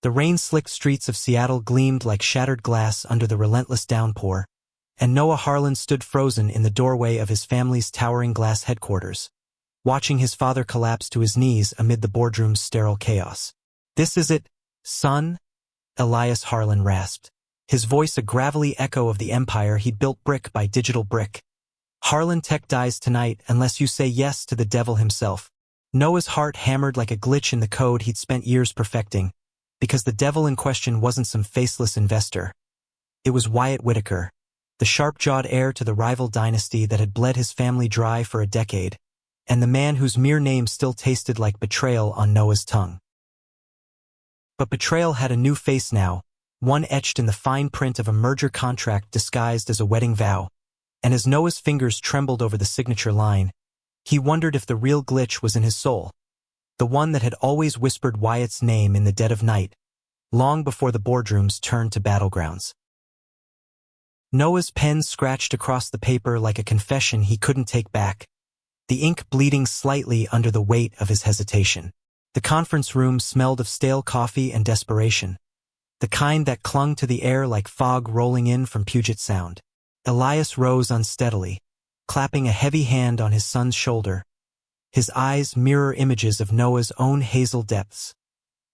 The rain-slicked streets of Seattle gleamed like shattered glass under the relentless downpour, and Noah Harlan stood frozen in the doorway of his family's towering glass headquarters, watching his father collapse to his knees amid the boardroom's sterile chaos. "This is it, son?" Elias Harlan rasped, his voice a gravelly echo of the empire he'd built brick by digital brick. "Harlan Tech dies tonight unless you say yes to the devil himself." Noah's heart hammered like a glitch in the code he'd spent years perfecting, because the devil in question wasn't some faceless investor. It was Wyatt Whitaker, the sharp-jawed heir to the rival dynasty that had bled his family dry for a decade, and the man whose mere name still tasted like betrayal on Noah's tongue. But betrayal had a new face now, one etched in the fine print of a merger contract disguised as a wedding vow, and as Noah's fingers trembled over the signature line, he wondered if the real glitch was in his soul, the one that had always whispered Wyatt's name in the dead of night, long before the boardrooms turned to battlegrounds. Noah's pen scratched across the paper like a confession he couldn't take back, the ink bleeding slightly under the weight of his hesitation. The conference room smelled of stale coffee and desperation, the kind that clung to the air like fog rolling in from Puget Sound. Elias rose unsteadily, clapping a heavy hand on his son's shoulder. His eyes, mirror images of Noah's own hazel depths,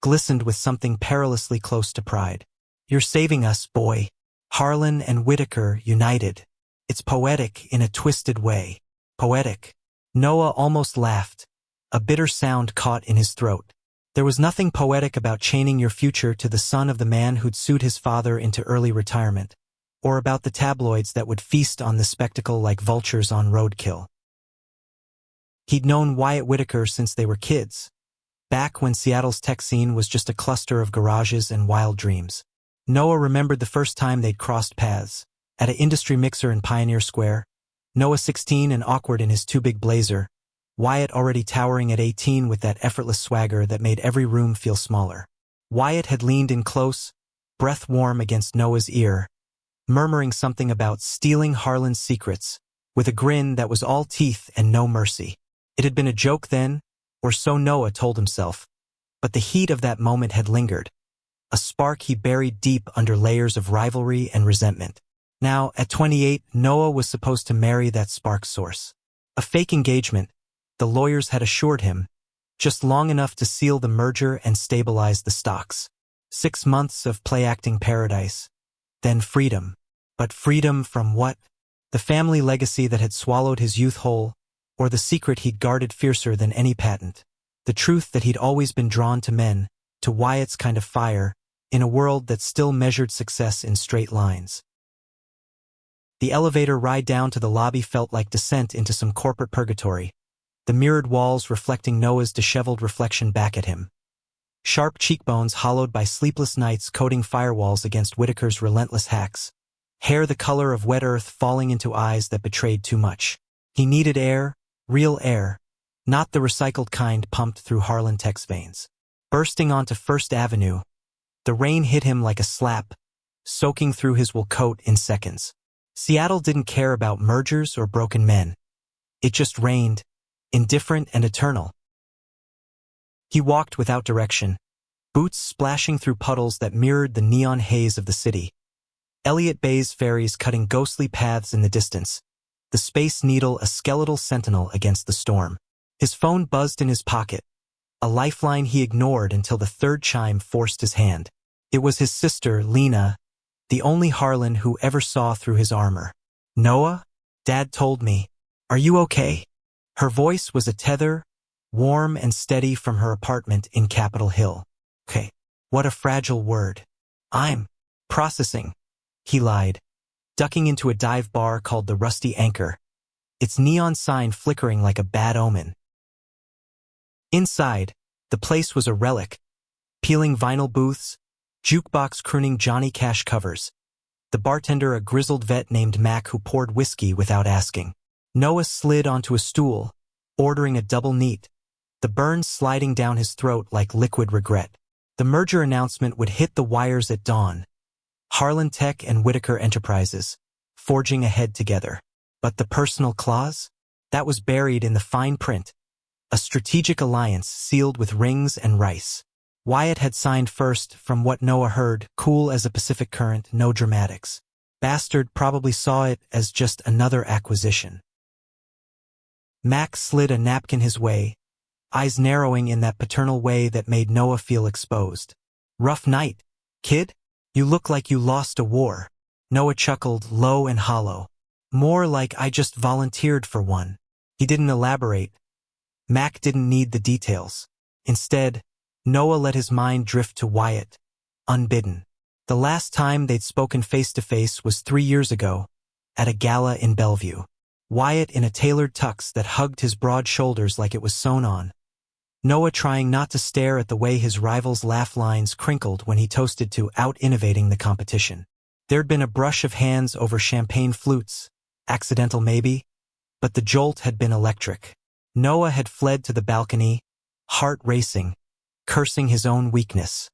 glistened with something perilously close to pride. "You're saving us, boy. Harlan and Whitaker united. It's poetic in a twisted way. Poetic." Noah almost laughed, a bitter sound caught in his throat. There was nothing poetic about chaining your future to the son of the man who'd sued his father into early retirement, or about the tabloids that would feast on the spectacle like vultures on roadkill. He'd known Wyatt Whitaker since they were kids, back when Seattle's tech scene was just a cluster of garages and wild dreams. Noah remembered the first time they'd crossed paths, at an industry mixer in Pioneer Square, Noah 16 and awkward in his too-big blazer, Wyatt already towering at 18 with that effortless swagger that made every room feel smaller. Wyatt had leaned in close, breath warm against Noah's ear, murmuring something about stealing Harlan's secrets, with a grin that was all teeth and no mercy. It had been a joke then, or so Noah told himself, but the heat of that moment had lingered, a spark he buried deep under layers of rivalry and resentment. Now, at 28, Noah was supposed to marry that spark source. A fake engagement, the lawyers had assured him, just long enough to seal the merger and stabilize the stocks. 6 months of play-acting paradise, then freedom. But freedom from what? The family legacy that had swallowed his youth whole, or the secret he'd guarded fiercer than any patent, the truth that he'd always been drawn to men, to Wyatt's kind of fire, in a world that still measured success in straight lines. The elevator ride down to the lobby felt like descent into some corporate purgatory, the mirrored walls reflecting Noah's disheveled reflection back at him. Sharp cheekbones hollowed by sleepless nights coating firewalls against Whitaker's relentless hacks, hair the color of wet earth falling into eyes that betrayed too much. He needed air, real air, not the recycled kind pumped through Harlan Tech's veins. Bursting onto First Avenue, the rain hit him like a slap, soaking through his wool coat in seconds. Seattle didn't care about mergers or broken men. It just rained, indifferent and eternal. He walked without direction, boots splashing through puddles that mirrored the neon haze of the city. Elliott Bay's ferries cutting ghostly paths in the distance, the Space Needle a skeletal sentinel against the storm. His phone buzzed in his pocket, a lifeline he ignored until the third chime forced his hand. It was his sister, Lena, the only Harlan who ever saw through his armor. "Noah? Dad told me. Are you okay?" Her voice was a tether, warm and steady from her apartment in Capitol Hill. "Okay." What a fragile word. "I'm processing," he lied, ducking into a dive bar called the Rusty Anchor, its neon sign flickering like a bad omen. Inside, the place was a relic, peeling vinyl booths, jukebox crooning Johnny Cash covers, the bartender a grizzled vet named Mac who poured whiskey without asking. Noah slid onto a stool, ordering a double neat, the burns sliding down his throat like liquid regret. The merger announcement would hit the wires at dawn. Harlan Tech and Whitaker Enterprises, forging ahead together. But the personal clause? That was buried in the fine print, a strategic alliance sealed with rings and rice. Wyatt had signed first, from what Noah heard, cool as a Pacific Current, no dramatics. Bastard probably saw it as just another acquisition. Mac slid a napkin his way, eyes narrowing in that paternal way that made Noah feel exposed. Rough night, kid? You look like you lost a war. Noah chuckled, low and hollow. More like I just volunteered for one. He didn't elaborate. Mac didn't need the details. Instead, Noah let his mind drift to Wyatt, unbidden. The last time they'd spoken face-to-face was 3 years ago, at a gala in Bellevue. Wyatt in a tailored tux that hugged his broad shoulders like it was sewn on. Noah trying not to stare at the way his rival's laugh lines crinkled when he toasted to out-innovating the competition. There'd been a brush of hands over champagne flutes, accidental maybe, but the jolt had been electric. Noah had fled to the balcony, heart racing, cursing his own weakness.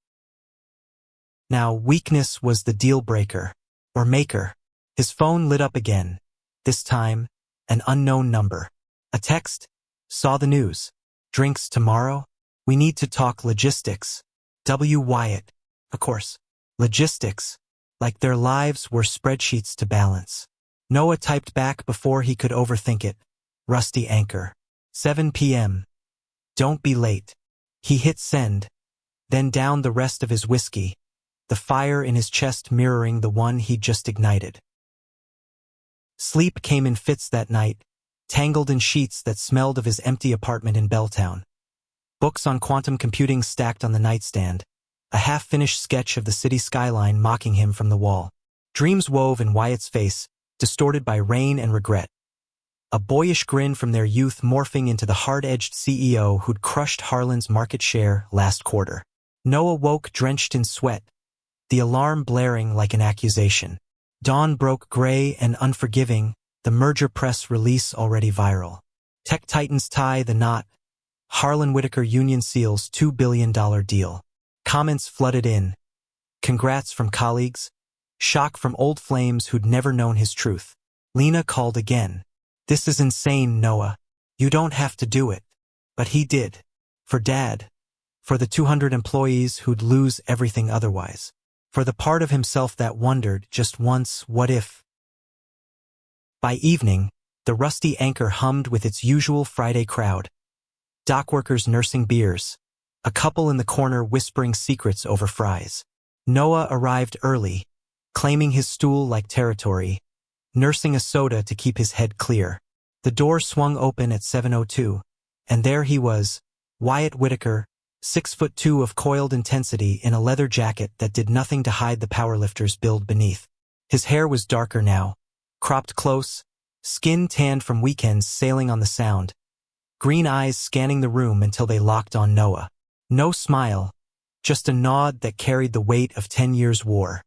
Now, weakness was the deal-breaker, or maker. His phone lit up again, this time, an unknown number. A text? Saw the news. Drinks tomorrow? We need to talk logistics. W. Wyatt. Of course. Logistics. Like their lives were spreadsheets to balance. Noah typed back before he could overthink it. Rusty anchor. 7 p.m. Don't be late. He hit send, then downed the rest of his whiskey, the fire in his chest mirroring the one he'd just ignited. Sleep came in fits that night, tangled in sheets that smelled of his empty apartment in Belltown. Books on quantum computing stacked on the nightstand, a half-finished sketch of the city skyline mocking him from the wall. Dreams wove in Wyatt's face, distorted by rain and regret. A boyish grin from their youth morphing into the hard-edged CEO who'd crushed Harlan's market share last quarter. Noah woke drenched in sweat, the alarm blaring like an accusation. Dawn broke gray and unforgiving, the merger press release already viral. Tech titans tie the knot. Harlan Whitaker union seals $2 billion deal. Comments flooded in. Congrats from colleagues. Shock from old flames who'd never known his truth. Lena called again. This is insane, Noah. You don't have to do it. But he did. For Dad. For the 200 employees who'd lose everything otherwise. For the part of himself that wondered, just once, what if? By evening, the rusty anchor hummed with its usual Friday crowd. Dockworkers nursing beers. A couple in the corner whispering secrets over fries. Noah arrived early, claiming his stool like territory, nursing a soda to keep his head clear. The door swung open at 7:02, and there he was, Wyatt Whitaker, 6'2" of coiled intensity in a leather jacket that did nothing to hide the powerlifter's build beneath. His hair was darker now, cropped close, skin tanned from weekends sailing on the Sound, green eyes scanning the room until they locked on Noah. No smile, just a nod that carried the weight of 10 years' war.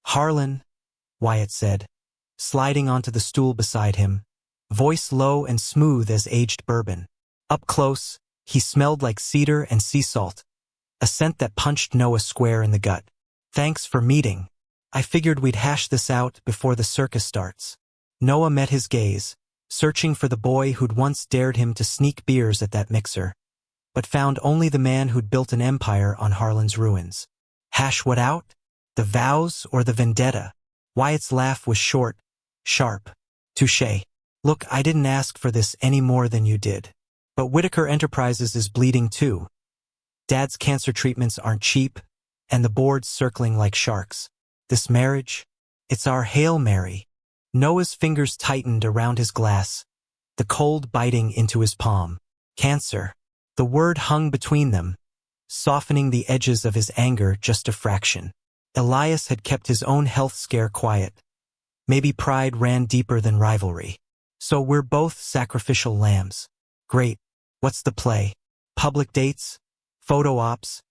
Harlan, Wyatt said, sliding onto the stool beside him, voice low and smooth as aged bourbon. Up close, he smelled like cedar and sea salt, a scent that punched Noah square in the gut. Thanks for meeting. I figured we'd hash this out before the circus starts. Noah met his gaze, searching for the boy who'd once dared him to sneak beers at that mixer, but found only the man who'd built an empire on Harlan's ruins. Hash what out? The vows or the vendetta? Wyatt's laugh was short, sharp. Touché. Look, I didn't ask for this any more than you did. But Whitaker Enterprises is bleeding too. Dad's cancer treatments aren't cheap, and the board's circling like sharks. This marriage? It's our Hail Mary. Noah's fingers tightened around his glass, the cold biting into his palm. Cancer. The word hung between them, softening the edges of his anger just a fraction. Elias had kept his own health scare quiet. Maybe pride ran deeper than rivalry. So we're both sacrificial lambs. Great. What's the play? Public dates? Photo ops?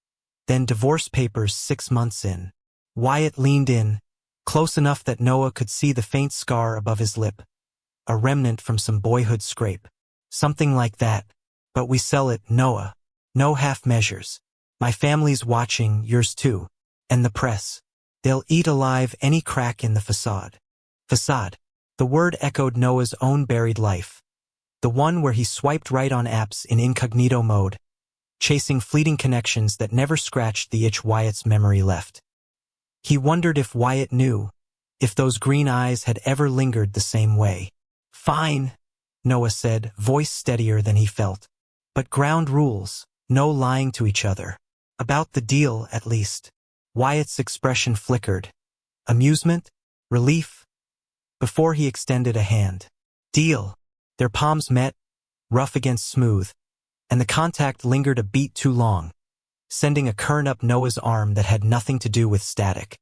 Then divorce papers 6 months in. Wyatt leaned in, close enough that Noah could see the faint scar above his lip. A remnant from some boyhood scrape. Something like that. But we sell it, Noah. No half measures. My family's watching, yours too. And the press. They'll eat alive any crack in the facade. Facade. The word echoed Noah's own buried life. The one where he swiped right on apps in incognito mode, chasing fleeting connections that never scratched the itch Wyatt's memory left. He wondered if Wyatt knew, if those green eyes had ever lingered the same way. "Fine," Noah said, voice steadier than he felt. "But ground rules, no lying to each other. About the deal, at least." Wyatt's expression flickered. Amusement? Relief? Before he extended a hand. "Deal." Their palms met, rough against smooth, and the contact lingered a beat too long, sending a current up Noah's arm that had nothing to do with static.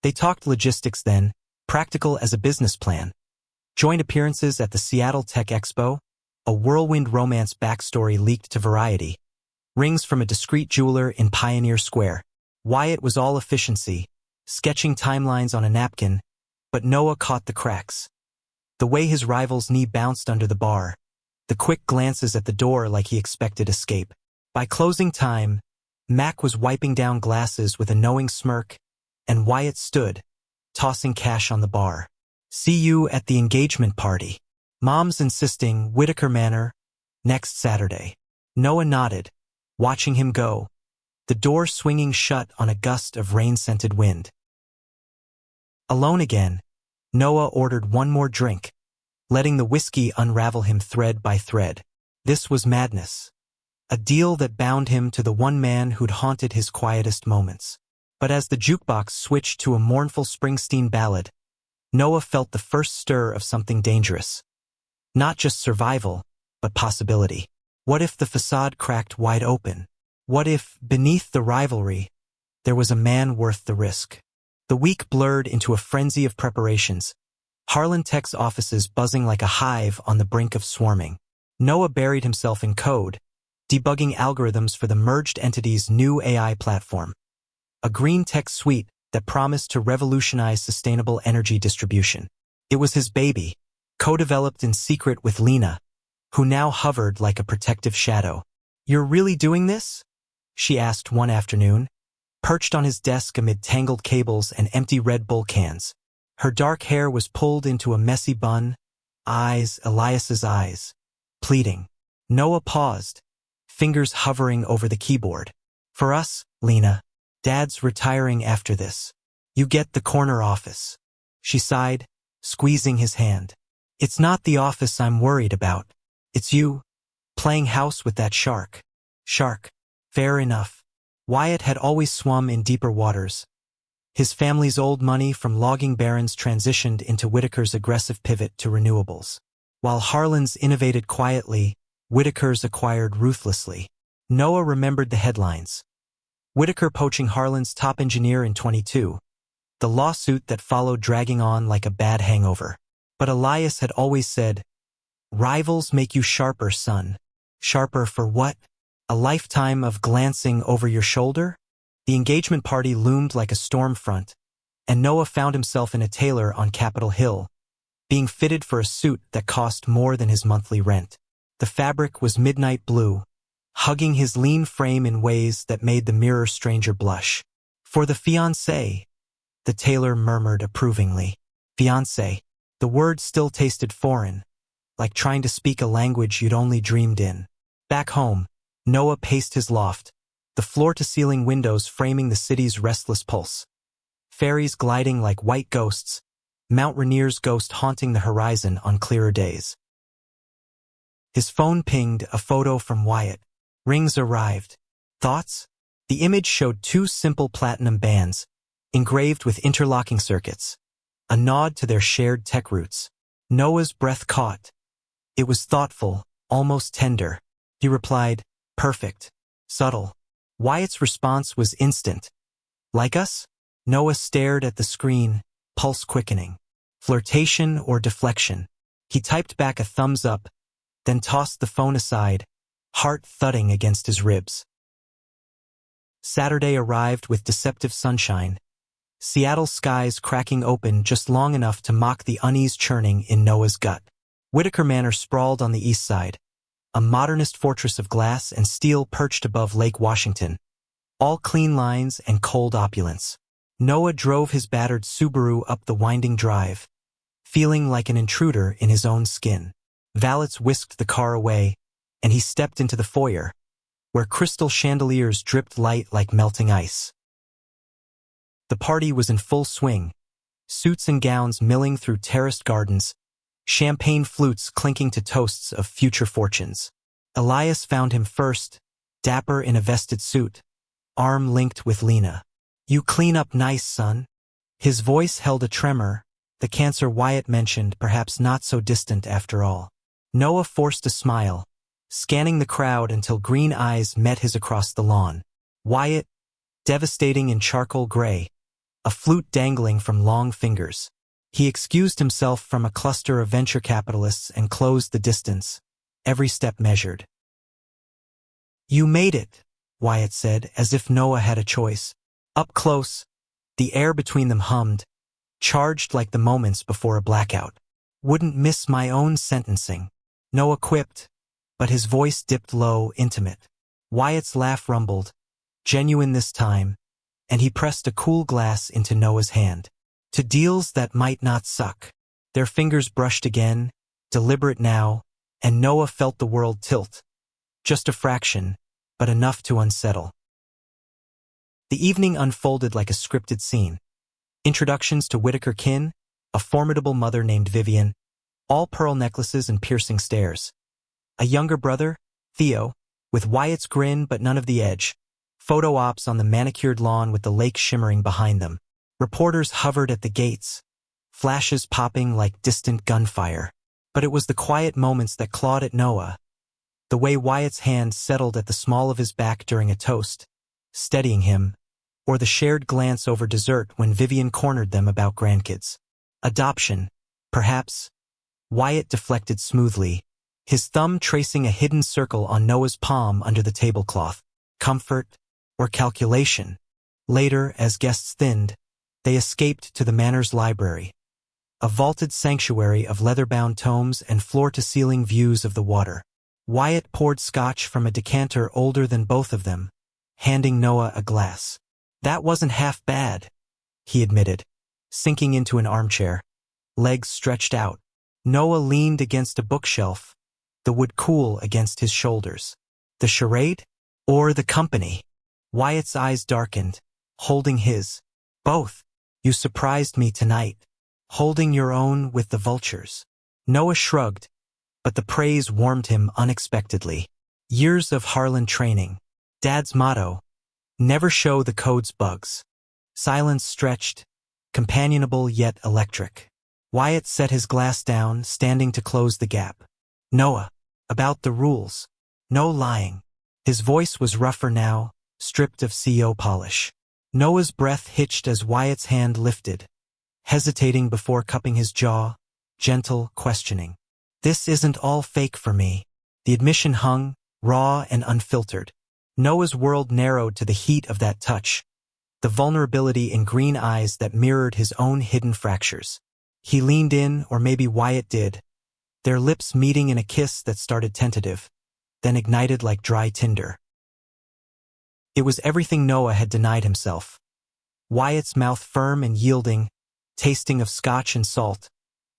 They talked logistics then, practical as a business plan. Joint appearances at the Seattle Tech Expo, a whirlwind romance backstory leaked to Variety, rings from a discreet jeweler in Pioneer Square. Wyatt was all efficiency, sketching timelines on a napkin, but Noah caught the cracks. The way his rival's knee bounced under the bar, the quick glances at the door like he expected escape. By closing time, Mac was wiping down glasses with a knowing smirk, and Wyatt stood, tossing cash on the bar. "See you at the engagement party. Mom's insisting, Whitaker Manor, next Saturday." Noah nodded, watching him go, the door swinging shut on a gust of rain-scented wind. Alone again, Noah ordered one more drink, letting the whiskey unravel him thread by thread. This was madness. A deal that bound him to the one man who'd haunted his quietest moments. But as the jukebox switched to a mournful Springsteen ballad, Noah felt the first stir of something dangerous. Not just survival, but possibility. What if the facade cracked wide open? What if, beneath the rivalry, there was a man worth the risk? The week blurred into a frenzy of preparations, Harlan Tech's offices buzzing like a hive on the brink of swarming. Noah buried himself in code, debugging algorithms for the merged entity's new AI platform. A green tech suite that promised to revolutionize sustainable energy distribution. It was his baby, co-developed in secret with Lena, who now hovered like a protective shadow. "You're really doing this?" she asked one afternoon, perched on his desk amid tangled cables and empty Red Bull cans. Her dark hair was pulled into a messy bun, Elias's eyes, pleading. Noah paused, fingers hovering over the keyboard. "For us, Lena. Dad's retiring after this. You get the corner office." She sighed, squeezing his hand. "It's not the office I'm worried about. It's you, playing house with that shark." Shark. Fair enough. Wyatt had always swum in deeper waters. His family's old money from logging barons transitioned into Whitaker's aggressive pivot to renewables. While Harlan's innovated quietly, Whitaker's acquired ruthlessly. Noah remembered the headlines. Whitaker poaching Harlan's top engineer in 22. The lawsuit that followed dragging on like a bad hangover. But Elias had always said, "Rivals make you sharper, son." Sharper for what? A lifetime of glancing over your shoulder? The engagement party loomed like a storm front, and Noah found himself in a tailor on Capitol Hill, being fitted for a suit that cost more than his monthly rent. The fabric was midnight blue, hugging his lean frame in ways that made the mirror stranger blush. "For the fiancé," the tailor murmured approvingly. Fiancé. The word still tasted foreign, like trying to speak a language you'd only dreamed in. Back home, Noah paced his loft, the floor-to-ceiling windows framing the city's restless pulse. Ferries gliding like white ghosts, Mount Rainier's ghost haunting the horizon on clearer days. His phone pinged a photo from Wyatt. Rings arrived. Thoughts? The image showed two simple platinum bands, engraved with interlocking circuits, a nod to their shared tech roots. Noah's breath caught. It was thoughtful, almost tender. He replied, "Perfect. Subtle." Wyatt's response was instant. "Like us?" Noah stared at the screen, pulse quickening. Flirtation or deflection? He typed back a thumbs up, then tossed the phone aside, heart thudding against his ribs. Saturday arrived with deceptive sunshine, Seattle skies cracking open just long enough to mock the unease churning in Noah's gut. Whitaker Manor sprawled on the east side, a modernist fortress of glass and steel perched above Lake Washington, all clean lines and cold opulence. Noah drove his battered Subaru up the winding drive, feeling like an intruder in his own skin. Valets whisked the car away, and he stepped into the foyer, where crystal chandeliers dripped light like melting ice. The party was in full swing, suits and gowns milling through terraced gardens, champagne flutes clinking to toasts of future fortunes. Elias found him first, dapper in a vested suit, arm linked with Lena. "You clean up nice, son." His voice held a tremor, the cancer Wyatt mentioned perhaps not so distant after all. Noah forced a smile, scanning the crowd until green eyes met his across the lawn. Wyatt, devastating in charcoal gray, a flute dangling from long fingers. He excused himself from a cluster of venture capitalists and closed the distance, every step measured. "You made it," Wyatt said, as if Noah had a choice. Up close, the air between them hummed, charged like the moments before a blackout. "Wouldn't miss my own sentencing," Noah quipped, but his voice dipped low, intimate. Wyatt's laugh rumbled, genuine this time, and he pressed a cool glass into Noah's hand. "To deals that might not suck." Their fingers brushed again, deliberate now, and Noah felt the world tilt. Just a fraction, but enough to unsettle. The evening unfolded like a scripted scene. Introductions to Whitaker kin, a formidable mother named Vivian, all pearl necklaces and piercing stares. A younger brother, Theo, with Wyatt's grin but none of the edge. Photo ops on the manicured lawn with the lake shimmering behind them. Reporters hovered at the gates, flashes popping like distant gunfire. But it was the quiet moments that clawed at Noah. The way Wyatt's hand settled at the small of his back during a toast, steadying him, or the shared glance over dessert when Vivian cornered them about grandkids. Adoption, perhaps. Wyatt deflected smoothly, his thumb tracing a hidden circle on Noah's palm under the tablecloth. Comfort, or calculation. Later, as guests thinned, they escaped to the manor's library, a vaulted sanctuary of leather-bound tomes and floor-to-ceiling views of the water. Wyatt poured scotch from a decanter older than both of them, handing Noah a glass. "That wasn't half bad," he admitted, sinking into an armchair, legs stretched out. Noah leaned against a bookshelf, the wood cool against his shoulders. "The charade? Or the company?" Wyatt's eyes darkened, holding his. "Both. You surprised me tonight, holding your own with the vultures." Noah shrugged, but the praise warmed him unexpectedly. Years of Harlan training. Dad's motto, never show the code's bugs. Silence stretched, companionable yet electric. Wyatt set his glass down, standing to close the gap. "Noah, about the rules. No lying." His voice was rougher now, stripped of CO polish. Noah's breath hitched as Wyatt's hand lifted, hesitating before cupping his jaw, gentle, questioning. "This isn't all fake for me." The admission hung, raw and unfiltered. Noah's world narrowed to the heat of that touch, the vulnerability in green eyes that mirrored his own hidden fractures. He leaned in, or maybe Wyatt did, their lips meeting in a kiss that started tentative, then ignited like dry tinder. It was everything Noah had denied himself. Wyatt's mouth firm and yielding, tasting of scotch and salt,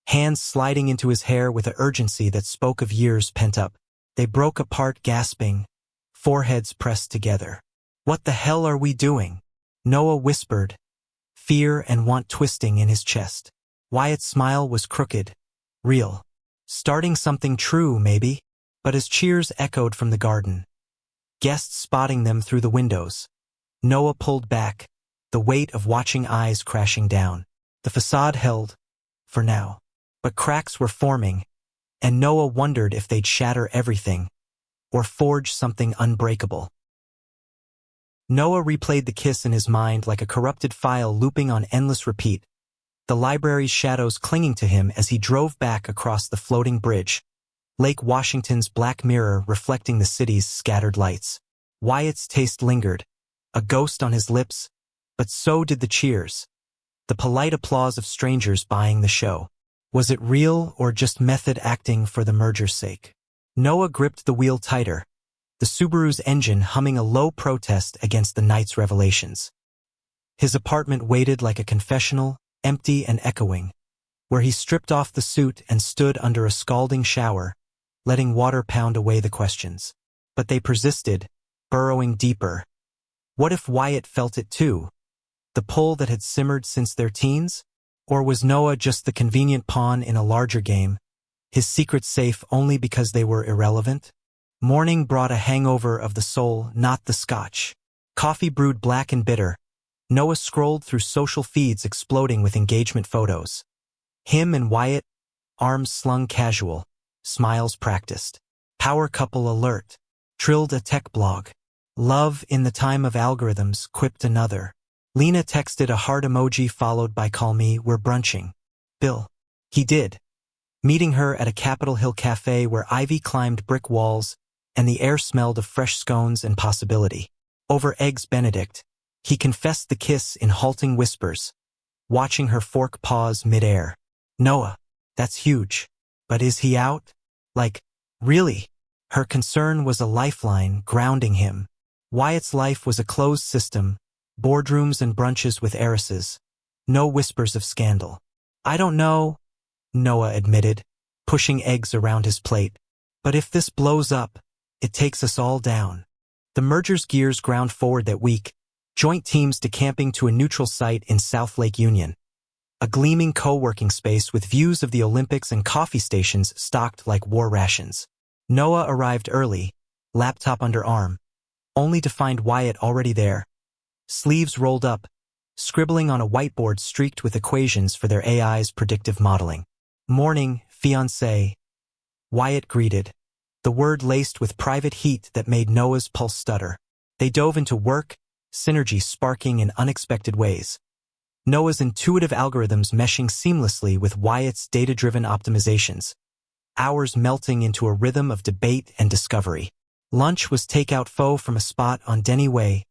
hands sliding into his hair with an urgency that spoke of years pent up. They broke apart gasping, foreheads pressed together. "What the hell are we doing?" Noah whispered, fear and want twisting in his chest. Wyatt's smile was crooked, real. "Starting something true, maybe." But as cheers echoed from the garden, guests spotting them through the windows, Noah pulled back, the weight of watching eyes crashing down. The facade held, for now. But cracks were forming, and Noah wondered if they'd shatter everything, or forge something unbreakable. Noah replayed the kiss in his mind like a corrupted file looping on endless repeat, the library's shadows clinging to him as he drove back across the floating bridge, Lake Washington's black mirror reflecting the city's scattered lights. Wyatt's taste lingered, a ghost on his lips, but so did the cheers, the polite applause of strangers buying the show. Was it real or just method acting for the merger's sake? Noah gripped the wheel tighter, the Subaru's engine humming a low protest against the night's revelations. His apartment waited like a confessional, empty and echoing, where he stripped off the suit and stood under a scalding shower, letting water pound away the questions. But they persisted, burrowing deeper. What if Wyatt felt it too? The pull that had simmered since their teens? Or was Noah just the convenient pawn in a larger game, his secrets safe only because they were irrelevant? Morning brought a hangover of the soul, not the scotch. Coffee brewed black and bitter. Noah scrolled through social feeds exploding with engagement photos. Him and Wyatt, arms slung casual, smiles practiced. Power couple alert, trilled a tech blog. Love in the time of algorithms, quipped another. Lena texted a heart emoji followed by call me, we're brunching. Bill. He did. Meeting her at a Capitol Hill cafe where ivy climbed brick walls and the air smelled of fresh scones and possibility. Over eggs Benedict, he confessed the kiss in halting whispers, watching her fork pause mid-air. Noah, that's huge. But is he out? Like, really? Her concern was a lifeline grounding him. Wyatt's life was a closed system, boardrooms and brunches with heiresses. No whispers of scandal. I don't know, Noah admitted, pushing eggs around his plate. But if this blows up, it takes us all down. The merger's gears ground forward that week, joint teams decamping to a neutral site in South Lake Union. A gleaming co-working space with views of the Olympics and coffee stations stocked like war rations. Noah arrived early, laptop under arm, only to find Wyatt already there. Sleeves rolled up, scribbling on a whiteboard streaked with equations for their AI's predictive modeling. Morning, fiancé, Wyatt greeted, the word laced with private heat that made Noah's pulse stutter. They dove into work, synergy sparking in unexpected ways. Noah's intuitive algorithms meshing seamlessly with Wyatt's data-driven optimizations. Hours melting into a rhythm of debate and discovery. Lunch was takeout pho from a spot on Denny Way,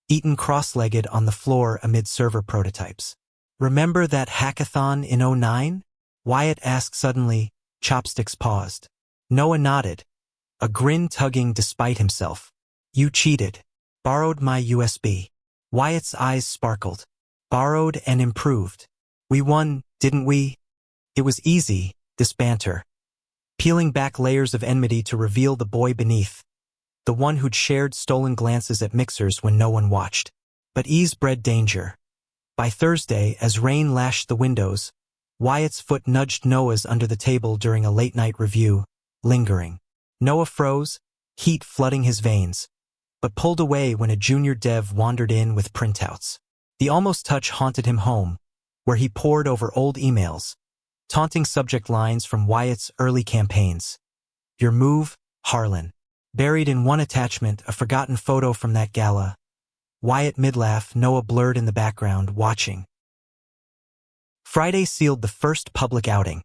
eaten cross-legged on the floor amid server prototypes. Remember that hackathon in '09? Wyatt asked suddenly, chopsticks paused. Noah nodded, a grin tugging despite himself. You cheated. Borrowed my USB. Wyatt's eyes sparkled. Borrowed and improved. We won, didn't we? It was easy, this banter. Peeling back layers of enmity to reveal the boy beneath. The one who'd shared stolen glances at mixers when no one watched. But ease bred danger. By Thursday, as rain lashed the windows, Wyatt's foot nudged Noah's under the table during a late-night review, lingering. Noah froze, heat flooding his veins, but pulled away when a junior dev wandered in with printouts. The almost touch haunted him home, where he pored over old emails, taunting subject lines from Wyatt's early campaigns. Your move, Harlan. Buried in one attachment, a forgotten photo from that gala. Wyatt mid-laugh, Noah blurred in the background, watching. Friday sealed the first public outing.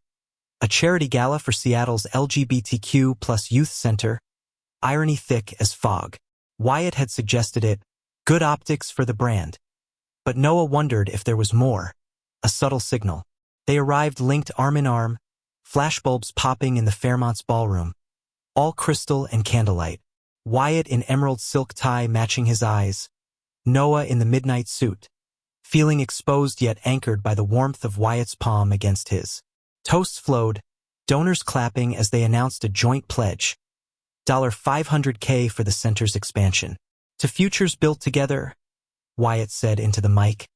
A charity gala for Seattle's LGBTQ+ youth center, irony thick as fog. Wyatt had suggested it, good optics for the brand. But Noah wondered if there was more, a subtle signal. They arrived linked arm in arm, flashbulbs popping in the Fairmont's ballroom. All crystal and candlelight. Wyatt in emerald silk tie matching his eyes. Noah in the midnight suit, feeling exposed yet anchored by the warmth of Wyatt's palm against his. Toasts flowed, donors clapping as they announced a joint pledge. $500K for the center's expansion. To futures built together, Wyatt said into the mic,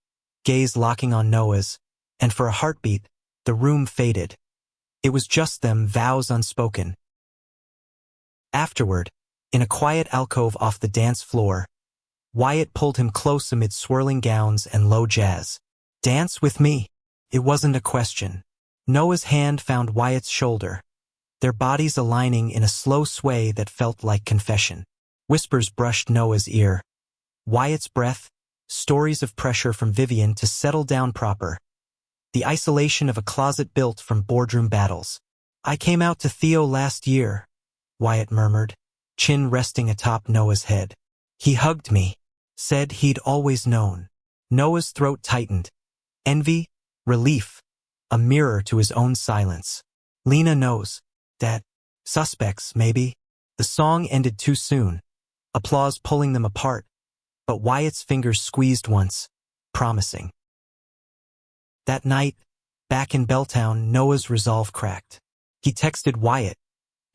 gaze locking on Noah's, and for a heartbeat, the room faded. It was just them, vows unspoken. Afterward, in a quiet alcove off the dance floor, Wyatt pulled him close amid swirling gowns and low jazz. Dance with me? It wasn't a question. Noah's hand found Wyatt's shoulder, their bodies aligning in a slow sway that felt like confession. Whispers brushed Noah's ear. Wyatt's breath, stories of pressure from Vivian to settle down proper. The isolation of a closet built from boardroom battles. I came out to Theo last year, Wyatt murmured, chin resting atop Noah's head. He hugged me, said he'd always known. Noah's throat tightened. Envy, relief, a mirror to his own silence. Lena knows that. Suspects, maybe. The song ended too soon, applause pulling them apart, but Wyatt's fingers squeezed once, promising. That night, back in Belltown, Noah's resolve cracked. He texted Wyatt,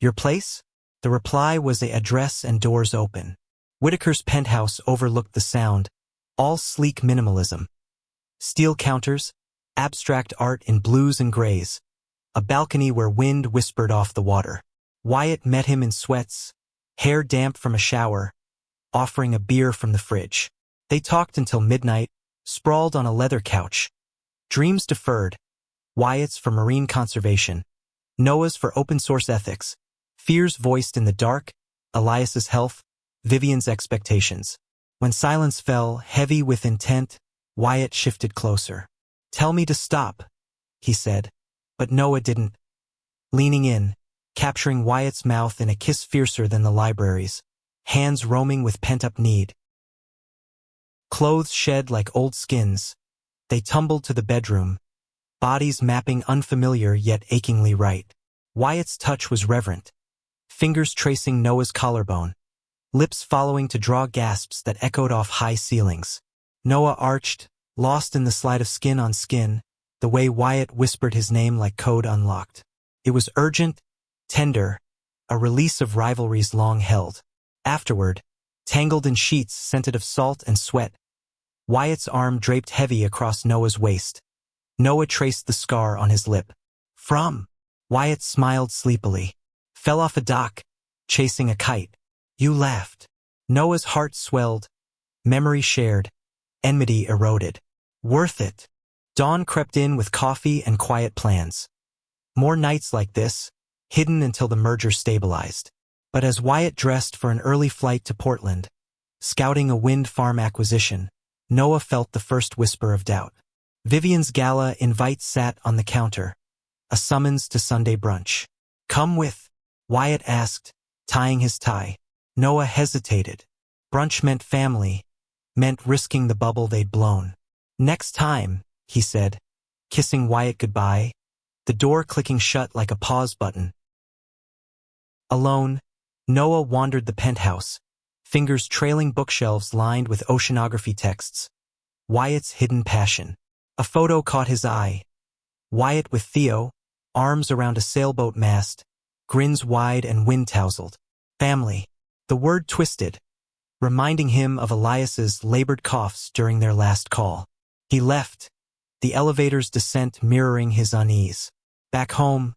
your place? The reply was the address and doors open. Whitaker's penthouse overlooked the Sound, all sleek minimalism. Steel counters, abstract art in blues and grays, a balcony where wind whispered off the water. Wyatt met him in sweats, hair damp from a shower, offering a beer from the fridge. They talked until midnight, sprawled on a leather couch. Dreams deferred, Wyatt's for marine conservation, Noah's for open-source ethics, fears voiced in the dark, Elias's health, Vivian's expectations. When silence fell, heavy with intent, Wyatt shifted closer. "Tell me to stop," he said, but Noah didn't. Leaning in, capturing Wyatt's mouth in a kiss fiercer than the library's, hands roaming with pent-up need. Clothes shed like old skins, they tumbled to the bedroom, bodies mapping unfamiliar yet achingly right. Wyatt's touch was reverent, fingers tracing Noah's collarbone, lips following to draw gasps that echoed off high ceilings. Noah arched, lost in the slide of skin on skin, the way Wyatt whispered his name like code unlocked. It was urgent, tender, a release of rivalries long held. Afterward, tangled in sheets scented of salt and sweat, Wyatt's arm draped heavy across Noah's waist. Noah traced the scar on his lip. "From?" Wyatt smiled sleepily. "Fell off a dock, chasing a kite." "You laughed." Noah's heart swelled, memory shared, enmity eroded. "Worth it." Dawn crept in with coffee and quiet plans. More nights like this, hidden until the merger stabilized. But as Wyatt dressed for an early flight to Portland, scouting a wind farm acquisition, Noah felt the first whisper of doubt. Vivian's gala invite sat on the counter, a summons to Sunday brunch. "Come with," Wyatt asked, tying his tie. Noah hesitated. Brunch meant family, meant risking the bubble they'd blown. "Next time," he said, kissing Wyatt goodbye, the door clicking shut like a pause button. Alone, Noah wandered the penthouse, fingers trailing bookshelves lined with oceanography texts. Wyatt's hidden passion. A photo caught his eye. Wyatt with Theo, arms around a sailboat mast, grins wide and wind-tousled. Family. The word twisted, reminding him of Elias's labored coughs during their last call. He left, the elevator's descent mirroring his unease. Back home,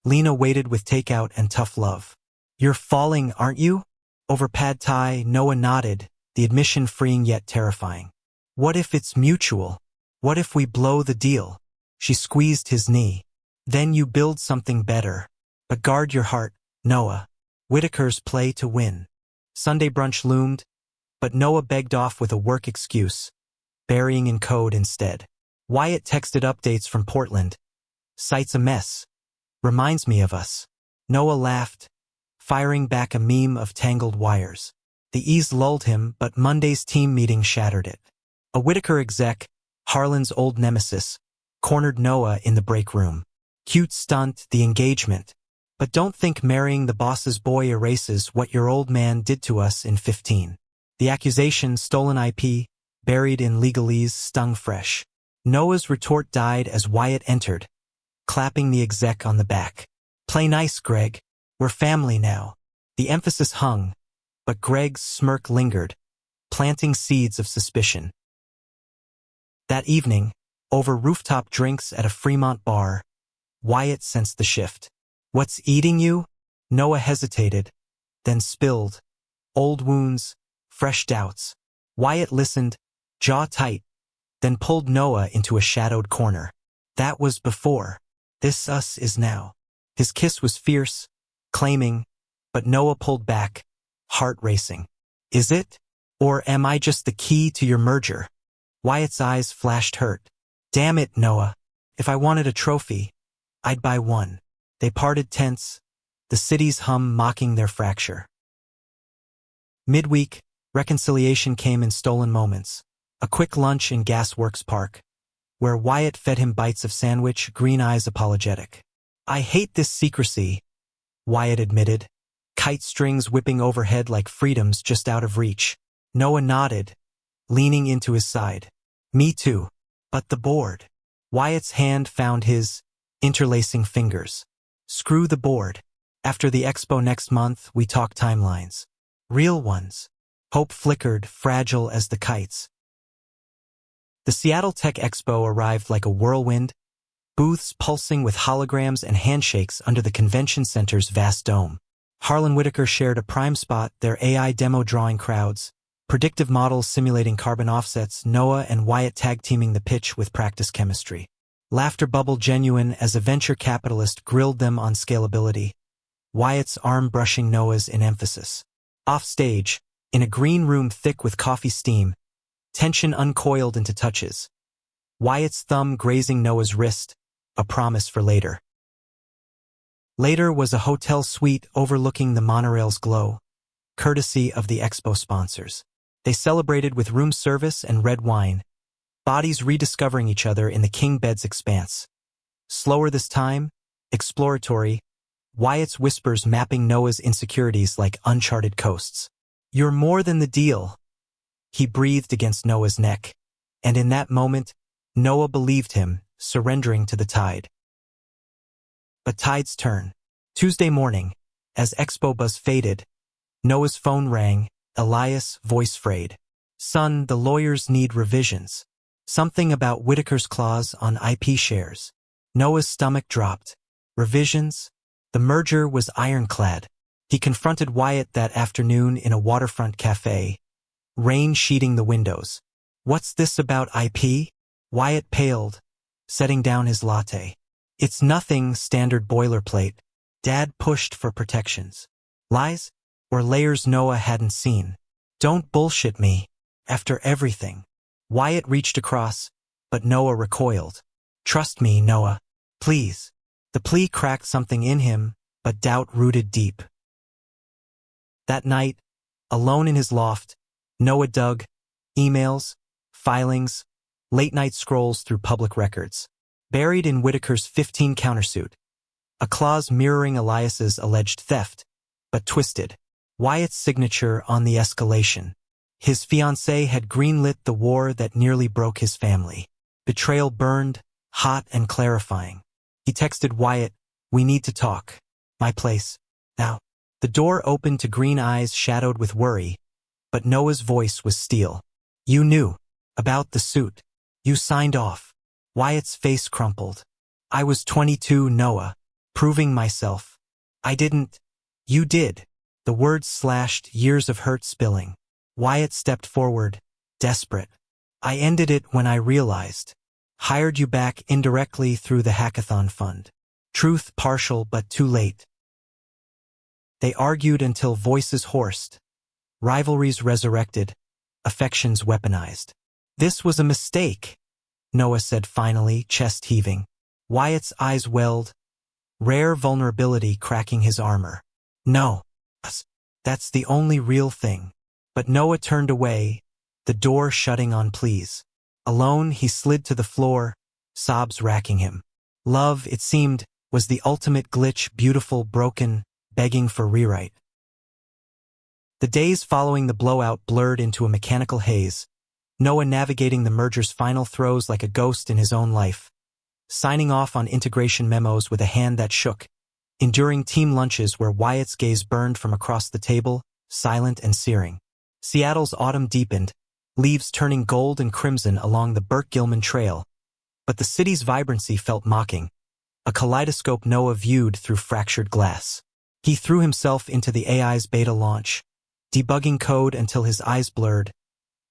Lena waited with takeout and tough love. "You're falling, aren't you?" Over pad thai, Noah nodded, the admission freeing yet terrifying. "What if it's mutual? What if we blow the deal?" She squeezed his knee. "Then you build something better. But guard your heart, Noah." Whitaker's play to win. Sunday brunch loomed, but Noah begged off with a work excuse, burying in code instead. Wyatt texted updates from Portland. "Site's a mess. Reminds me of us." Noah laughed, firing back a meme of tangled wires. The ease lulled him, but Monday's team meeting shattered it. A Whitaker exec, Harlan's old nemesis, cornered Noah in the break room. "Cute stunt, the engagement. But don't think marrying the boss's boy erases what your old man did to us in 15. The accusation, stolen IP, buried in legalese, stung fresh. Noah's retort died as Wyatt entered, clapping the exec on the back. "Play nice, Greg. We're family now." The emphasis hung, but Greg's smirk lingered, planting seeds of suspicion. That evening, over rooftop drinks at a Fremont bar, Wyatt sensed the shift. "What's eating you?" Noah hesitated, then spilled. Old wounds, fresh doubts. Wyatt listened, jaw tight, then pulled Noah into a shadowed corner. "That was before. This us is now." His kiss was fierce, claiming, but Noah pulled back, heart racing. "Is it? Or am I just the key to your merger?" Wyatt's eyes flashed hurt. "Damn it, Noah. If I wanted a trophy, I'd buy one." They parted tense, the city's hum mocking their fracture. Midweek, reconciliation came in stolen moments. A quick lunch in Gasworks Park, where Wyatt fed him bites of sandwich, green eyes apologetic. "I hate this secrecy," Wyatt admitted, kite strings whipping overhead like freedoms just out of reach. Noah nodded, leaning into his side. "Me too. But the board." Wyatt's hand found his, interlacing fingers. "Screw the board. After the expo next month, we talk timelines. Real ones. Hope flickered, fragile as the kites. The Seattle Tech Expo arrived like a whirlwind, booths pulsing with holograms and handshakes under the convention center's vast dome. Harlan Whitaker shared a prime spot, their AI demo drawing crowds, predictive models simulating carbon offsets, Noah and Wyatt tag-teaming the pitch with practice chemistry. Laughter bubbled genuine as a venture capitalist grilled them on scalability, Wyatt's arm brushing Noah's in emphasis. Offstage, in a green room thick with coffee steam, tension uncoiled into touches. Wyatt's thumb grazing Noah's wrist, a promise for later. Later was a hotel suite overlooking the monorail's glow, courtesy of the expo sponsors. They celebrated with room service and red wine, bodies rediscovering each other in the king bed's expanse. Slower this time, exploratory, Wyatt's whispers mapping Noah's insecurities like uncharted coasts. "You're more than the deal," he breathed against Noah's neck, and in that moment, Noah believed him, surrendering to the tide. But tides turn. Tuesday morning, as expo buzz faded, Noah's phone rang, Elias, voice frayed. "Son, the lawyers need revisions. Something about Whitaker's clause on IP shares." Noah's stomach dropped. Revisions? The merger was ironclad. He confronted Wyatt that afternoon in a waterfront cafe, rain sheeting the windows. "What's this about IP?" Wyatt paled, setting down his latte. "It's nothing, standard boilerplate." Dad pushed for protections. Lies? Or layers Noah hadn't seen? "Don't bullshit me. After everything." Wyatt reached across, but Noah recoiled. "Trust me, Noah. Please." The plea cracked something in him, but doubt rooted deep. That night, alone in his loft, Noah dug emails, filings, late-night scrolls through public records. Buried in Whitaker's 15 countersuit, a clause mirroring Elias's alleged theft, but twisted. Wyatt's signature on the escalation. His fiancé had greenlit the war that nearly broke his family. Betrayal burned, hot and clarifying. He texted Wyatt, "We need to talk. My place. Now." The door opened to green eyes shadowed with worry, but Noah's voice was steel. "You knew about the suit. You signed off." Wyatt's face crumpled. "I was 22, Noah. Proving myself. I didn't." "You did." The words slashed, years of hurt spilling. Wyatt stepped forward, desperate. "I ended it when I realized. Hired you back indirectly through the hackathon fund. Truth partial but too late." They argued until voices hoarsed, rivalries resurrected, affections weaponized. "This was a mistake," Noah said finally, chest heaving. Wyatt's eyes welled, rare vulnerability cracking his armor. "No. That's the only real thing." But Noah turned away, the door shutting on pleas. Alone, he slid to the floor, sobs racking him. Love, it seemed, was the ultimate glitch, beautiful, broken, begging for rewrite. The days following the blowout blurred into a mechanical haze, Noah navigating the merger's final throes like a ghost in his own life, signing off on integration memos with a hand that shook, enduring team lunches where Wyatt's gaze burned from across the table, silent and searing. Seattle's autumn deepened, leaves turning gold and crimson along the Burke-Gilman Trail, but the city's vibrancy felt mocking, a kaleidoscope Noah viewed through fractured glass. He threw himself into the AI's beta launch, debugging code until his eyes blurred,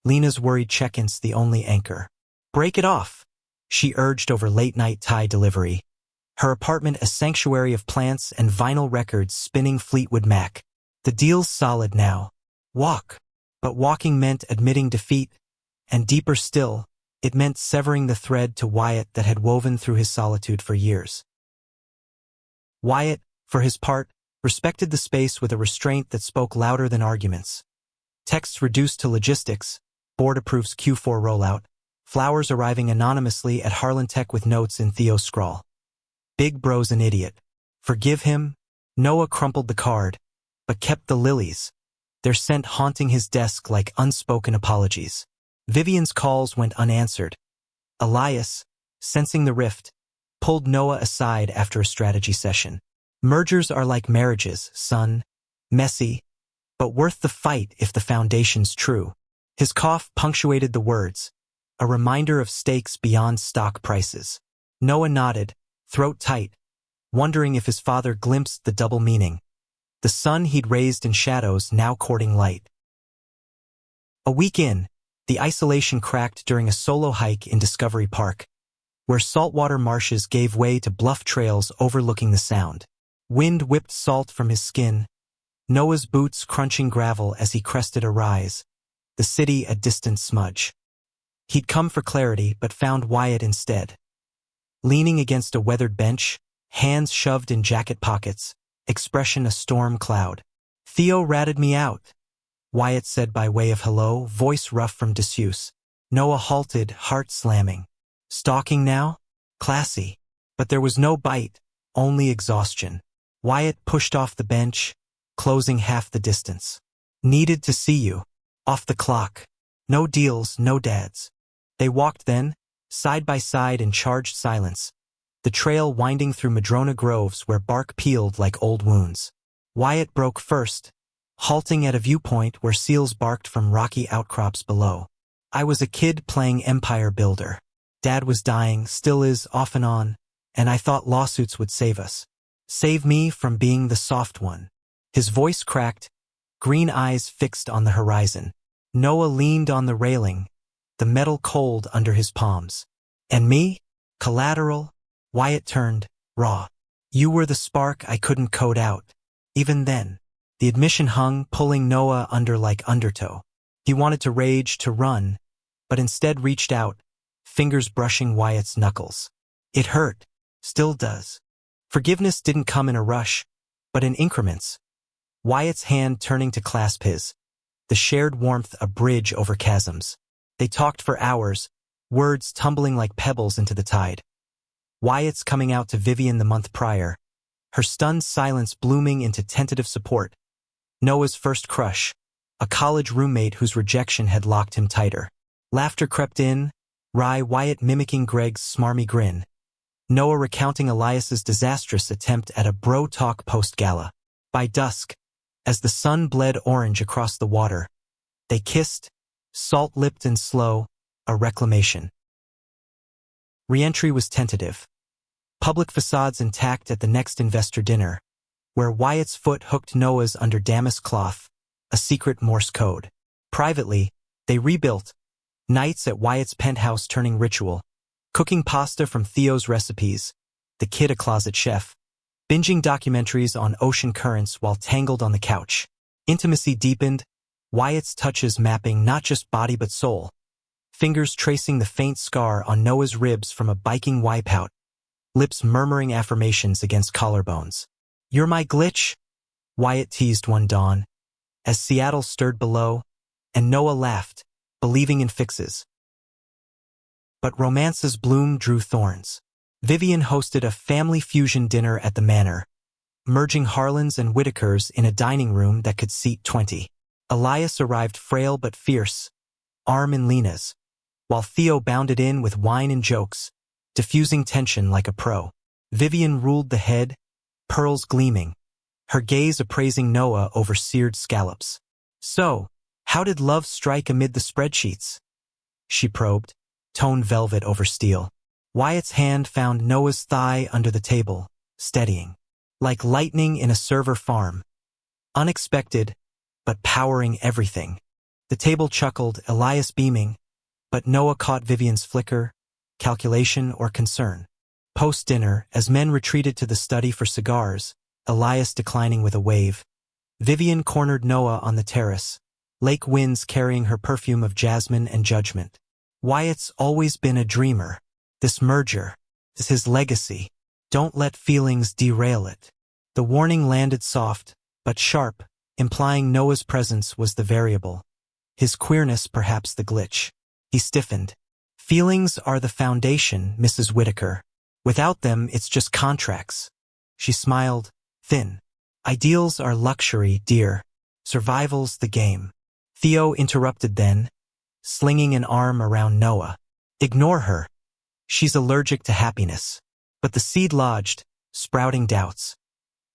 Lena's worried check-ins the only anchor. "Break it off," she urged over late-night Thai delivery, her apartment a sanctuary of plants and vinyl records spinning Fleetwood Mac. "The deal's solid now. Walk." But walking meant admitting defeat, and deeper still, it meant severing the thread to Wyatt that had woven through his solitude for years. Wyatt, for his part, respected the space with a restraint that spoke louder than arguments. Texts reduced to logistics, board approves Q4 rollout, flowers arriving anonymously at Harlan Tech with notes in Theo's scrawl. "Big bro's an idiot. Forgive him." Noah crumpled the card, but kept the lilies, their scent haunting his desk like unspoken apologies. Vivian's calls went unanswered. Elias, sensing the rift, pulled Noah aside after a strategy session. "Mergers are like marriages, son. Messy, but worth the fight if the foundation's true. His cough punctuated the words, a reminder of stakes beyond stock prices. Noah nodded, throat tight, wondering if his father glimpsed the double meaning. The son he'd raised in shadows now courting light. A week in, the isolation cracked during a solo hike in Discovery Park, where saltwater marshes gave way to bluff trails overlooking the sound. Wind whipped salt from his skin, Noah's boots crunching gravel as he crested a rise, the city a distant smudge. He'd come for clarity but found Wyatt instead. Leaning against a weathered bench, hands shoved in jacket pockets, expression a storm cloud. "Theo ratted me out," Wyatt said by way of hello, voice rough from disuse. Noah halted, heart slamming. "Stalking now? Classy." But there was no bite, only exhaustion. Wyatt pushed off the bench, closing half the distance. "Needed to see you. Off the clock. No deals, no dads." They walked then, side by side in charged silence, the trail winding through madrona groves where bark peeled like old wounds. Wyatt broke first, halting at a viewpoint where seals barked from rocky outcrops below. "I was a kid playing Empire Builder. Dad was dying, still is, off and on, and I thought lawsuits would save us. Save me from being the soft one." His voice cracked, green eyes fixed on the horizon. Noah leaned on the railing, the metal cold under his palms. "And me? Collateral?" Wyatt turned, raw. "You were the spark I couldn't code out. Even then." The admission hung, pulling Noah under like undertow. He wanted to rage, to run, but instead reached out, fingers brushing Wyatt's knuckles. It hurt, still does. Forgiveness didn't come in a rush, but in increments. Wyatt's hand turning to clasp his, the shared warmth a bridge over chasms. They talked for hours, words tumbling like pebbles into the tide. Wyatt's coming out to Vivian the month prior, her stunned silence blooming into tentative support. Noah's first crush, a college roommate whose rejection had locked him tighter. Laughter crept in, Wyatt mimicking Greg's smarmy grin. Noah recounting Elias's disastrous attempt at a bro talk post-gala. By dusk, as the sun bled orange across the water, they kissed, salt-lipped and slow, a reclamation. Re-entry was tentative. Public facades intact at the next investor dinner, where Wyatt's foot hooked Noah's under damask cloth, a secret Morse code. Privately, they rebuilt, nights at Wyatt's penthouse turning ritual, cooking pasta from Theo's recipes, the kid a closet chef, binging documentaries on ocean currents while tangled on the couch. Intimacy deepened, Wyatt's touches mapping not just body but soul, fingers tracing the faint scar on Noah's ribs from a biking wipeout, lips murmuring affirmations against collarbones. "You're my glitch," Wyatt teased one dawn, as Seattle stirred below, and Noah laughed, believing in fixes. But romance's bloom drew thorns. Vivian hosted a family fusion dinner at the Manor, merging Harlans and Whitakers in a dining room that could seat 20. Elias arrived frail but fierce, arm in Lena's, while Theo bounded in with wine and jokes, diffusing tension like a pro. Vivian ruled the head, pearls gleaming, her gaze appraising Noah over seared scallops. "So, how did love strike amid the spreadsheets?" she probed, toned velvet over steel. Wyatt's hand found Noah's thigh under the table, steadying. Like lightning in a server farm. Unexpected, but powering everything. The table chuckled, Elias beaming, but Noah caught Vivian's flicker, calculation or concern. Post-dinner, as men retreated to the study for cigars, Elias declining with a wave, Vivian cornered Noah on the terrace, lake winds carrying her perfume of jasmine and judgment. Wyatt's always been a dreamer. This merger is his legacy. Don't let feelings derail it. The warning landed soft, but sharp, implying Noah's presence was the variable. His queerness perhaps the glitch. He stiffened. "Feelings are the foundation, Mrs. Whitaker. Without them, it's just contracts." She smiled, thin. "Ideals are luxury, dear. Survival's the game." Theo interrupted then, slinging an arm around Noah. "Ignore her. She's allergic to happiness." But the seed lodged, sprouting doubts.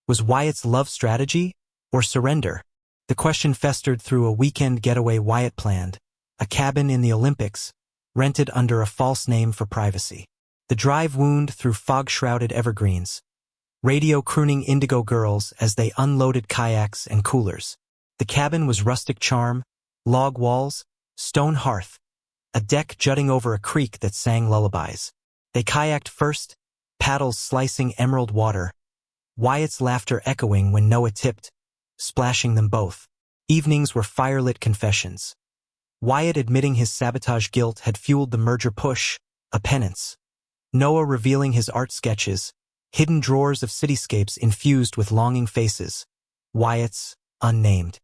Was Wyatt's love strategy or surrender? The question festered through a weekend getaway Wyatt planned, a cabin in the Olympics, rented under a false name for privacy. The drive wound through fog-shrouded evergreens, radio crooning indigo girls as they unloaded kayaks and coolers. The cabin was rustic charm, log walls, stone hearth, a deck jutting over a creek that sang lullabies. They kayaked first, paddles slicing emerald water, Wyatt's laughter echoing when Noah tipped, splashing them both. Evenings were firelit confessions. Wyatt admitting his sabotage guilt had fueled the merger push, a penance. Noah revealing his art sketches, hidden drawers of cityscapes infused with longing faces, Wyatt's, unnamed.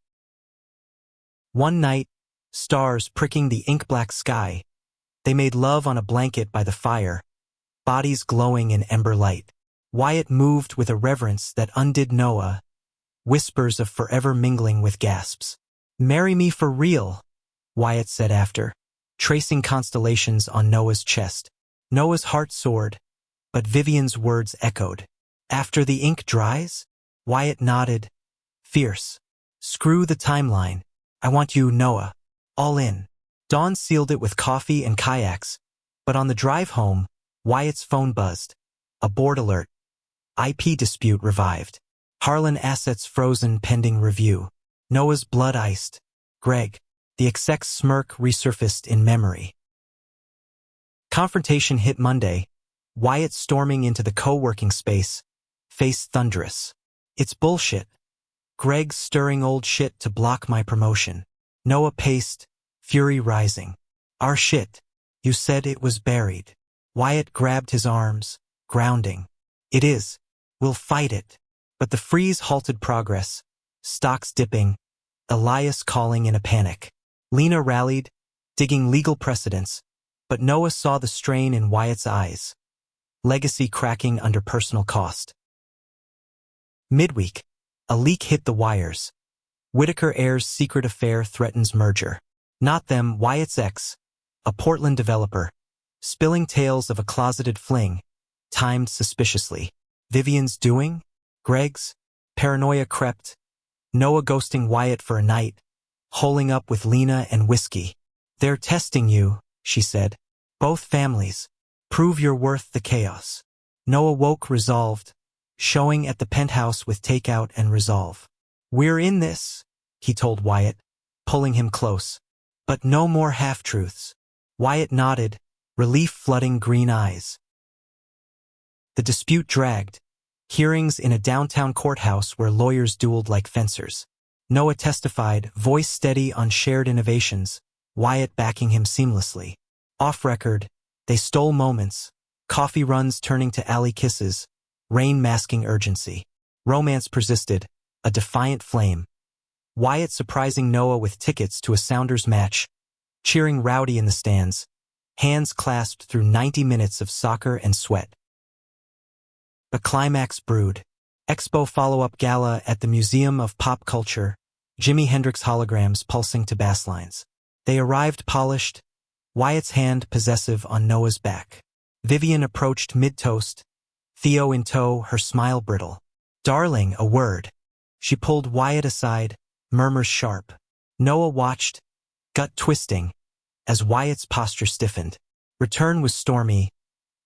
One night, stars pricking the ink-black sky, they made love on a blanket by the fire, bodies glowing in ember light. Wyatt moved with a reverence that undid Noah, whispers of forever mingling with gasps. "Marry me for real," Wyatt said after, tracing constellations on Noah's chest. Noah's heart soared, but Vivian's words echoed. "After the ink dries?" Wyatt nodded, fierce. "Screw the timeline. I want you, Noah. All in." Dawn sealed it with coffee and kayaks, but on the drive home, Wyatt's phone buzzed. A board alert. IP dispute revived. Harlan assets frozen pending review. Noah's blood iced. Greg. The exec's smirk resurfaced in memory. Confrontation hit Monday. Wyatt storming into the co-working space, face thunderous. "It's bullshit. Greg's stirring old shit to block my promotion." Noah paced, fury rising. "Our shit. You said it was buried." Wyatt grabbed his arms, grounding. "It is. We'll fight it." But the freeze halted progress, stocks dipping, Elias calling in a panic. Lena rallied, digging legal precedents, but Noah saw the strain in Wyatt's eyes. Legacy cracking under personal cost. Midweek, a leak hit the wires. Whitaker heirs' secret affair threatens merger. Not them, Wyatt's ex, a Portland developer, spilling tales of a closeted fling, timed suspiciously. Vivian's doing? Greg's? Paranoia crept. Noah ghosting Wyatt for a night, holing up with Lena and whiskey. "They're testing you," she said. "Both families. Prove you're worth the chaos." Noah woke resolved, showing at the penthouse with takeout and resolve. "We're in this," he told Wyatt, pulling him close. "But no more half-truths." Wyatt nodded, relief flooding green eyes. The dispute dragged. Hearings in a downtown courthouse where lawyers dueled like fencers. Noah testified, voice steady on shared innovations, Wyatt backing him seamlessly. Off-record, they stole moments, coffee runs turning to alley kisses, rain masking urgency. Romance persisted, a defiant flame. Wyatt surprising Noah with tickets to a Sounders match, cheering rowdy in the stands, hands clasped through 90 minutes of soccer and sweat. The climax brewed. Expo follow-up gala at the Museum of Pop Culture, Jimi Hendrix holograms pulsing to bass lines. They arrived polished, Wyatt's hand possessive on Noah's back. Vivian approached mid-toast, Theo in tow, her smile brittle. "Darling, a word." She pulled Wyatt aside, murmurs sharp. Noah watched, gut twisting, as Wyatt's posture stiffened. Return was stormy.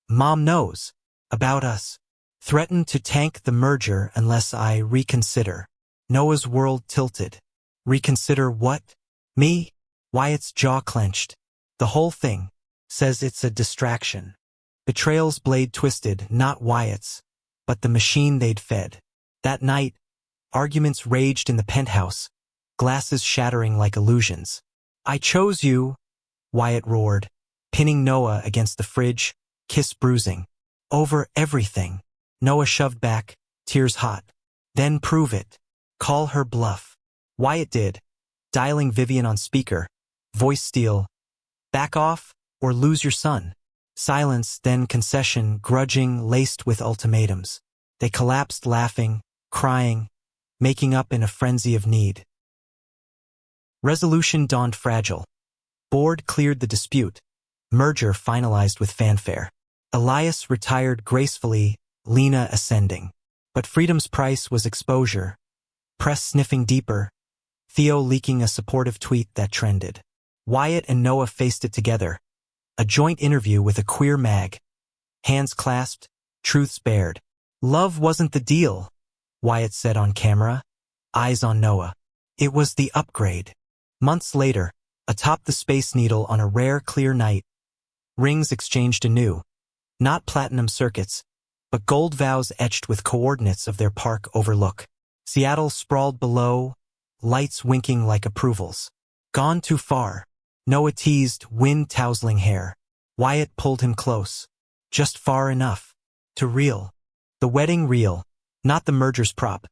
"Mom knows. About us. Threatened to tank the merger unless I reconsider." Noah's world tilted. "Reconsider what? Me?" Wyatt's jaw clenched. "The whole thing. Says it's a distraction." Betrayal's blade twisted, not Wyatt's, but the machine they'd fed. That night, arguments raged in the penthouse, glasses shattering like illusions. "I chose you," Wyatt roared, pinning Noah against the fridge, kiss bruising. "Over everything." Noah shoved back, tears hot. "Then prove it. Call her bluff." Wyatt did, dialing Vivian on speaker, voice steel. "Back off, or lose your son." Silence, then concession, grudging, laced with ultimatums. They collapsed laughing, crying, making up in a frenzy of need. Resolution dawned fragile. Board cleared the dispute. Merger finalized with fanfare. Elias retired gracefully, Lena ascending. But freedom's price was exposure. Press sniffing deeper. Theo leaking a supportive tweet that trended. Wyatt and Noah faced it together. A joint interview with a queer mag. Hands clasped, truths bared. Love wasn't the deal, Wyatt said on camera, eyes on Noah. It was the upgrade. Months later, atop the Space Needle on a rare clear night, rings exchanged anew. Not platinum circuits, but gold vows etched with coordinates of their park overlook. Seattle sprawled below, lights winking like approvals. Gone too far. Noah teased wind-tousling hair. Wyatt pulled him close. Just far enough. To reel. The wedding reel, not the merger's prop,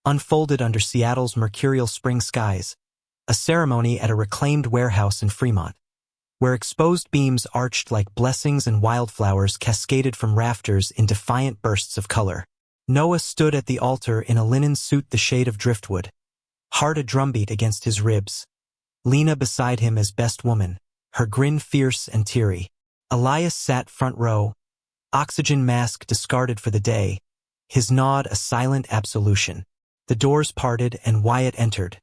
unfolded under Seattle's mercurial spring skies, a ceremony at a reclaimed warehouse in Fremont, where exposed beams arched like blessings and wildflowers cascaded from rafters in defiant bursts of color. Noah stood at the altar in a linen suit the shade of driftwood, heart a drumbeat against his ribs. Lena beside him as best woman, her grin fierce and teary. Elias sat front row, oxygen mask discarded for the day, his nod a silent absolution. The doors parted and Wyatt entered,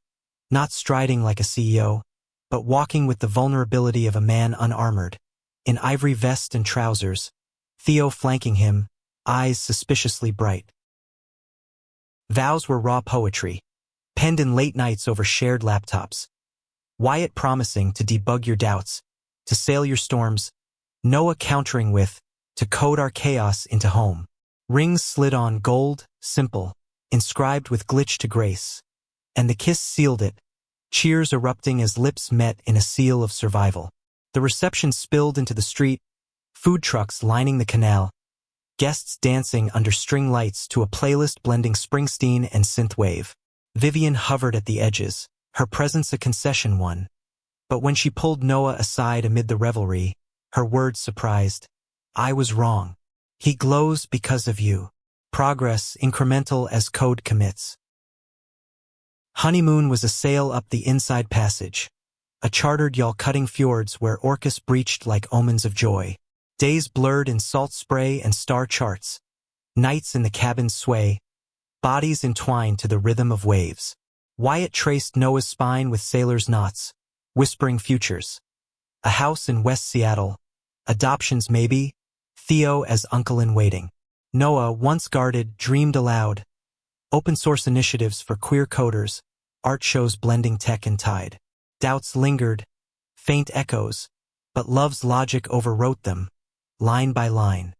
not striding like a CEO, but walking with the vulnerability of a man unarmored, in ivory vest and trousers, Theo flanking him, eyes suspiciously bright. Vows were raw poetry, penned in late nights over shared laptops. Wyatt promising to debug your doubts, to sail your storms, Noah countering with, to code our chaos into home. Rings slid on gold, simple, inscribed with glitch to grace. And the kiss sealed it, cheers erupting as lips met in a seal of survival. The reception spilled into the street, food trucks lining the canal, guests dancing under string lights to a playlist blending Springsteen and synthwave. Vivian hovered at the edges, her presence a concession one. But when she pulled Noah aside amid the revelry, her words surprised. I was wrong. He glows because of you. Progress incremental as code commits. Honeymoon was a sail up the inside passage, a chartered yawl cutting fjords where Orcus breached like omens of joy. Days blurred in salt spray and star charts. Nights in the cabin's sway, bodies entwined to the rhythm of waves. Wyatt traced Noah's spine with sailor's knots, whispering futures. A house in West Seattle, adoptions maybe, Theo as uncle-in-waiting. Noah, once guarded, dreamed aloud. Open-source initiatives for queer coders, art shows blending tech and tide. Doubts lingered, faint echoes, but love's logic overwrote them, line by line.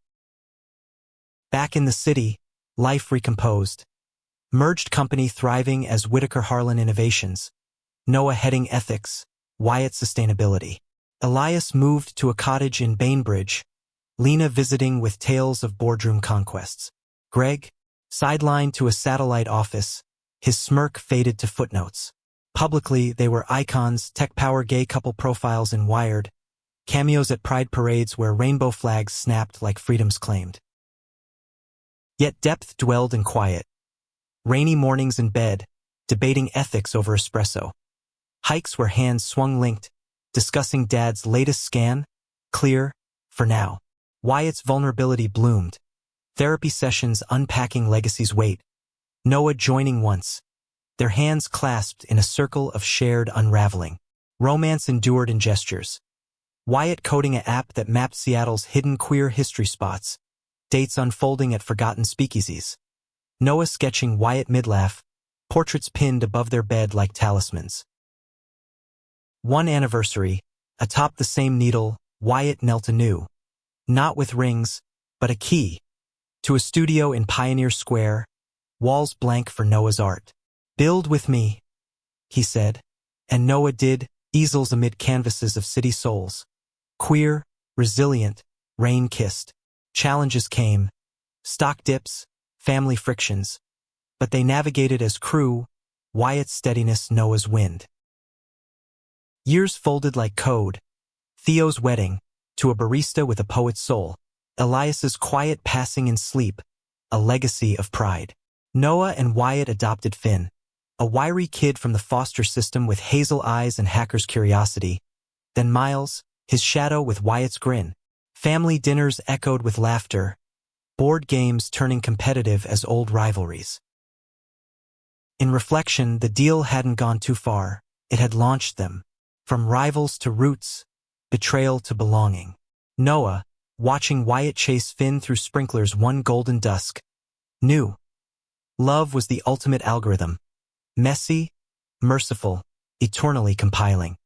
Back in the city, life recomposed. Merged company thriving as Whitaker Harlan Innovations. Noah heading ethics, Wyatt sustainability. Elias moved to a cottage in Bainbridge, Lena visiting with tales of boardroom conquests. Greg, sidelined to a satellite office, his smirk faded to footnotes. Publicly, they were icons, tech-power gay couple profiles in Wired, cameos at pride parades where rainbow flags snapped like freedom's claimed. Yet depth dwelled in quiet. Rainy mornings in bed, debating ethics over espresso. Hikes where hands swung linked, discussing dad's latest scan, clear, for now. Wyatt's vulnerability bloomed. Therapy sessions unpacking legacy's weight. Noah joining once. Their hands clasped in a circle of shared unraveling. Romance endured in gestures. Wyatt coding an app that mapped Seattle's hidden queer history spots. Dates unfolding at forgotten speakeasies. Noah sketching Wyatt midlaugh, portraits pinned above their bed like talismans. One anniversary, atop the same needle, Wyatt knelt anew. Not with rings, but a key. To a studio in Pioneer Square, walls blank for Noah's art. Build with me, he said. And Noah did, easels amid canvases of city souls. Queer, resilient, rain-kissed. Challenges came. Stock dips, family frictions. But they navigated as crew, Wyatt's steadiness Noah's wind. Years folded like code. Theo's wedding, to a barista with a poet's soul. Elias's quiet passing in sleep, a legacy of pride. Noah and Wyatt adopted Finn, a wiry kid from the foster system with hazel eyes and hacker's curiosity. Then Miles, his shadow with Wyatt's grin. Family dinners echoed with laughter, board games turning competitive as old rivalries. In reflection, the deal hadn't gone too far. It had launched them. From rivals to roots, betrayal to belonging. Noah, watching Wyatt chase Finn through sprinklers one golden dusk, knew love was the ultimate algorithm. Messy, merciful, eternally compiling.